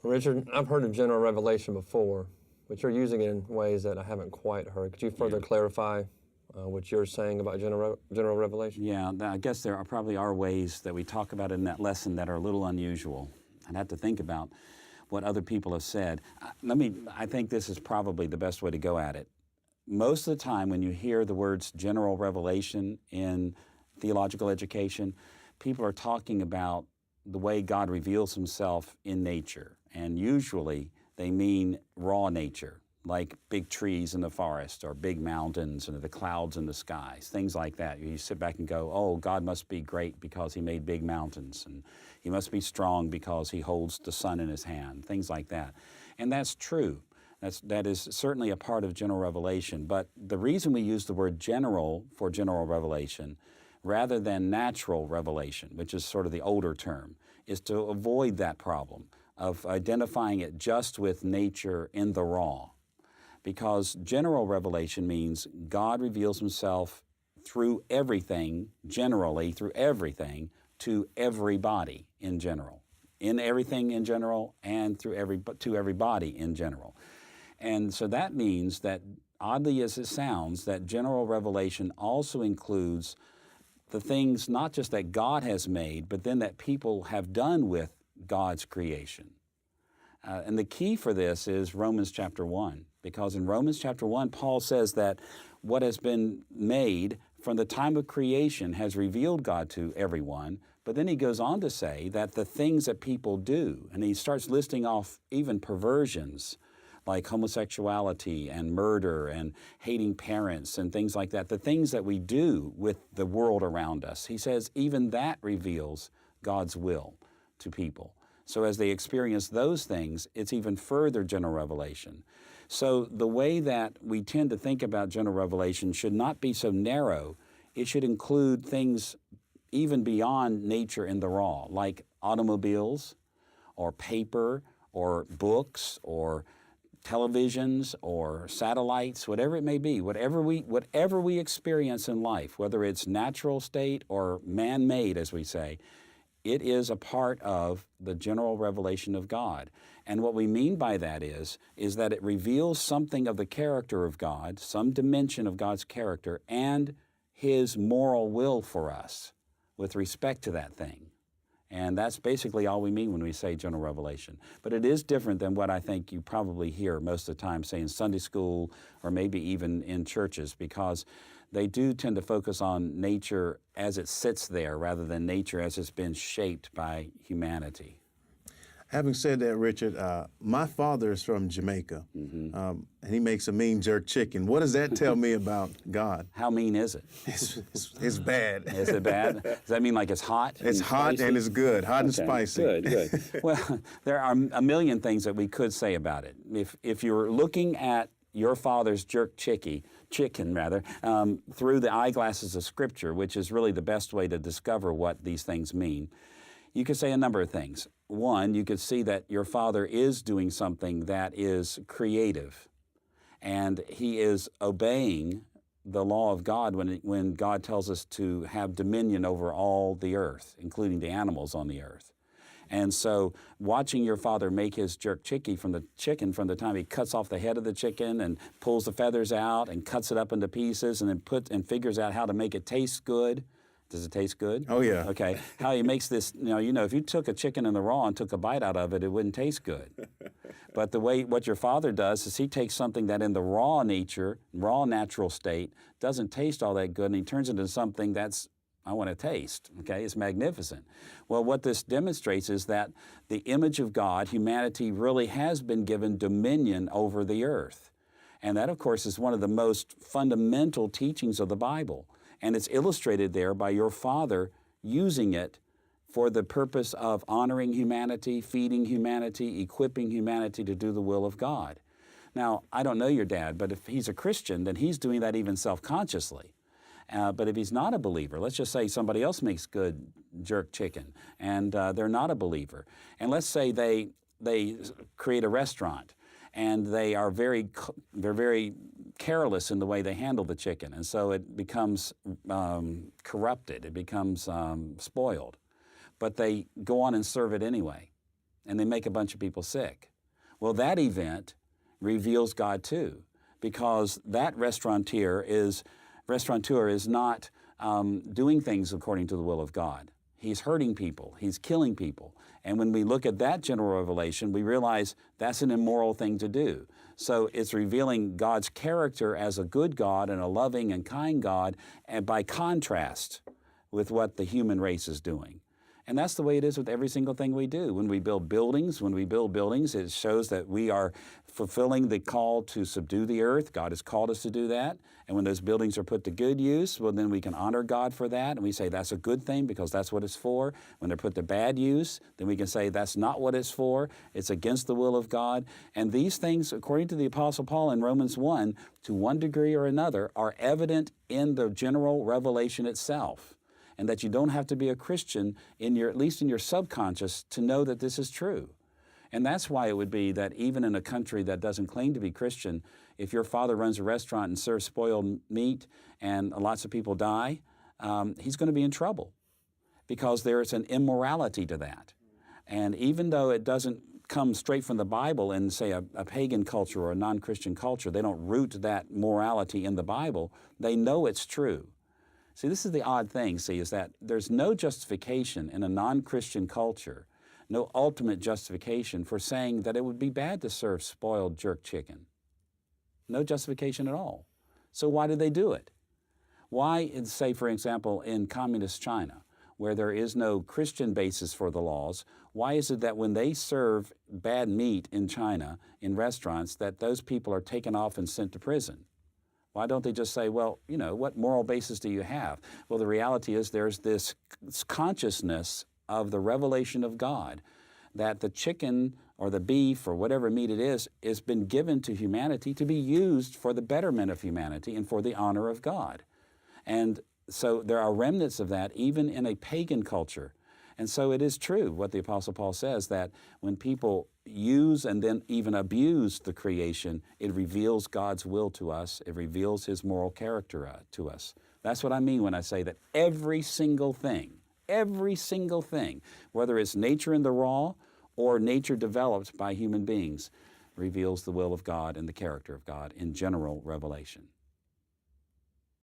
Richard, I've heard of general revelation before, but you're using it in ways that I haven't quite heard. Could you further clarify what you're saying about general revelation? Yeah, I guess there probably are ways that we talk about it in that lesson that are a little unusual. I'd have to think about what other people have said. I think this is probably the best way to go at it. Most of the time when you hear the words general revelation in theological education, people are talking about the way God reveals himself in nature. And usually they mean raw nature, like big trees in the forest or big mountains and the clouds in the skies, things like that. You sit back and go, oh, God must be great because he made big mountains, and he must be strong because he holds the sun in his hand, things like that. And that's true. That is certainly a part of general revelation. But the reason we use the word general for general revelation rather than natural revelation, which is sort of the older term, is to avoid that problem of identifying it just with nature in the raw. Because general revelation means God reveals himself through everything, generally through everything, to everybody in general. In everything in general and to everybody in general. And so that means that, oddly as it sounds, that general revelation also includes the things not just that God has made, but then that people have done with God's creation. And the key for this is Romans chapter 1, because in Romans chapter 1, Paul says that what has been made from the time of creation has revealed God to everyone, but then he goes on to say that the things that people do, and he starts listing off even perversions, like homosexuality and murder and hating parents and things like that, the things that we do with the world around us. He says even that reveals God's will to people. So as they experience those things, it's even further general revelation. So the way that we tend to think about general revelation should not be so narrow. It should include things even beyond nature in the raw, like automobiles or paper or books or televisions or satellites, whatever it may be, whatever we experience in life, whether it's natural state or man-made, as we say, it is a part of the general revelation of God. And what we mean by that is that it reveals something of the character of God, some dimension of God's character, and his moral will for us with respect to that thing. And that's basically all we mean when we say general revelation. But it is different than what I think you probably hear most of the time, say in Sunday school or maybe even in churches, because they do tend to focus on nature as it sits there rather than nature as it's been shaped by humanity. Having said that, Richard, my father is from Jamaica, and he makes a mean jerk chicken. What does that tell me about God? How mean is it? It's bad. Is it bad? Does that mean like it's hot? It's hot and it's good, hot and spicy. Good. Well, there are a million things that we could say about it. If you're looking at your father's jerk chicken through the eyeglasses of Scripture, which is really the best way to discover what these things mean, you could say a number of things. One, you could see that your father is doing something that is creative, and he is obeying the law of God when God tells us to have dominion over all the earth, including the animals on the earth. And so watching your father make his jerk chicken from the time he cuts off the head of the chicken and pulls the feathers out and cuts it up into pieces and then figures out how to make it taste good. Does it taste good? Oh, yeah. Okay. How he makes this, if you took a chicken in the raw and took a bite out of it, it wouldn't taste good. But what your father does is he takes something that in the raw natural state doesn't taste all that good, and he turns it into something that's, I want to taste, okay? It's magnificent. Well, what this demonstrates is that the image of God, humanity really has been given dominion over the earth. And that, of course, is one of the most fundamental teachings of the Bible. And it's illustrated there by your father using it for the purpose of honoring humanity, feeding humanity, equipping humanity to do the will of God. Now, I don't know your dad, but if he's a Christian, then he's doing that even self-consciously. But if he's not a believer, let's just say somebody else makes good jerk chicken, and they're not a believer. And let's say they create a restaurant, and they're very careless in the way they handle the chicken, and so it becomes corrupted, it becomes spoiled. But they go on and serve it anyway. and they make a bunch of people sick. Well, that event reveals God too, because that restaurateur is not doing things according to the will of God. He's hurting people. He's killing people. And when we look at that general revelation, we realize that's an immoral thing to do. So it's revealing God's character as a good God and a loving and kind God, and by contrast with what the human race is doing. And that's the way it is with every single thing we do. When we build buildings, it shows that we are fulfilling the call to subdue the earth. God has called us to do that. And when those buildings are put to good use, well, then we can honor God for that. And we say that's a good thing because that's what it's for. When they're put to bad use, then we can say that's not what it's for. It's against the will of God. And these things, according to the Apostle Paul in Romans 1, to one degree or another, are evident in the general revelation itself. And that you don't have to be a Christian, at least in your subconscious, to know that this is true. And that's why it would be that even in a country that doesn't claim to be Christian, if your father runs a restaurant and serves spoiled meat and lots of people die, he's going to be in trouble because there's an immorality to that. And even though it doesn't come straight from the Bible in, say, a pagan culture or a non-Christian culture, they don't root that morality in the Bible, they know it's true. See, this is the odd thing, is that there's no justification in a non-Christian culture, no ultimate justification for saying that it would be bad to serve spoiled jerk chicken. No justification at all. So why do they do it? Why, say, for example, in communist China, where there is no Christian basis for the laws, why is it that when they serve bad meat in China, in restaurants, that those people are taken off and sent to prison? Why don't they just say, well, what moral basis do you have? Well, the reality is there's this consciousness of the revelation of God that the chicken or the beef or whatever meat it is has been given to humanity to be used for the betterment of humanity and for the honor of God. And so there are remnants of that even in a pagan culture. And so it is true what the Apostle Paul says, that when people use and then even abuse the creation, it reveals God's will to us. It reveals His moral character to us. That's what I mean when I say that every single thing, whether it's nature in the raw or nature developed by human beings, reveals the will of God and the character of God in general revelation.